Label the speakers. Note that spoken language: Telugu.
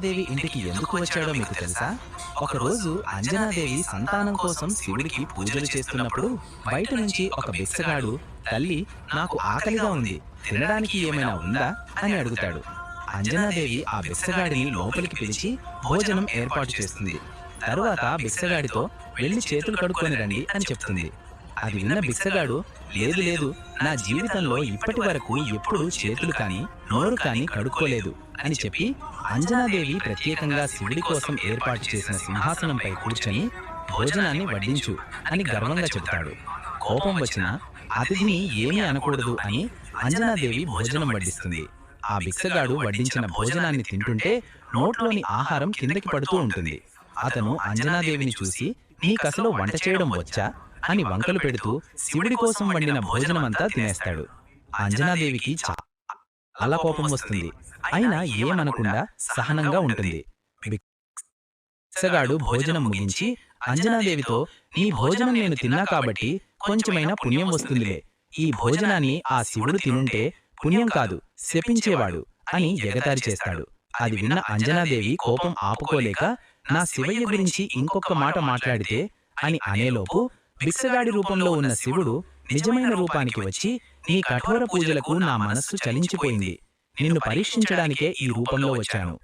Speaker 1: దేవి ఇంటికి ఎందుకు వచ్చాడో మీకు తెలుసా? ఒకరోజు అంజనాదేవి సంతానం కోసం శివుడికి పూజలు చేస్తున్నప్పుడు బయట నుంచి ఒక బిచ్చగాడు, తల్లి, నాకు ఆకలిగా ఉంది, తినడానికి ఏమైనా ఉందా అని అడుగుతాడు. అంజనాదేవి ఆ బిచ్చగాడిని లోపలికి పిలిచి భోజనం ఏర్పాటు చేస్తుంది. తరువాత బిచ్చగాడితో వెళ్ళి చేతులు కడుక్కొని రండి అని చెప్తుంది. అది విన్న బిచ్చగాడు, లేదు లేదు, నా జీవితంలో ఇప్పటి వరకు ఎప్పుడూ చేతులు కానీ నోరు కానీ కడుక్కోలేదు అని చెప్పి అంజనాదేవి ప్రత్యేకంగా శివుడి కోసం ఏర్పాటు చేసిన సింహాసనంపై కూర్చొని భోజనాన్ని వడ్డించు అని గర్వంగా చెబుతాడు. కోపం వచ్చిన అతిథిని ఏమీ అనకూడదు అని అంజనాదేవి భోజనం వడ్డిస్తుంది. ఆ బిచ్చగాడు వడ్డించిన భోజనాన్ని తింటుంటే నోట్లోని ఆహారం కిందకి పడుతూ ఉంటుంది. అతను అంజనాదేవిని చూసి, నీకసలు వంట చేయడం వచ్చా అని వంకలు పెడుతూ శివుడి కోసం వండిన భోజనమంతా తినేస్తాడు. అంజనాదేవికి చాలా కోపం వస్తుంది. అయినా ఏమనకుండా సహనంగా ఉంటుంది. బిచ్చగాడు భోజనం ముగించి అంజనాదేవితో, నీ భోజనం నేను తిన్నా కాబట్టి కొంచెమైనా పుణ్యం వస్తుందిలే. ఈ భోజనాన్ని ఆ శివుడు తినుంటే పుణ్యం కాదు, శపించేవాడు అని ఎగతాళి చేస్తాడు. అది విన్న అంజనాదేవి కోపం ఆపుకోలేక, నా శివయ్య గురించి ఇంకొక మాట మాట్లాడితే అని అనేలోపు బిచ్చగాడి రూపంలో ఉన్న శివుడు నిజమైన రూపానికి వచ్చి, నీ కఠోర పూజలకు నా మనస్సు చలించిపోయింది. నిన్ను పరీక్షించడానికే ఈ రూపంలో వచ్చాను.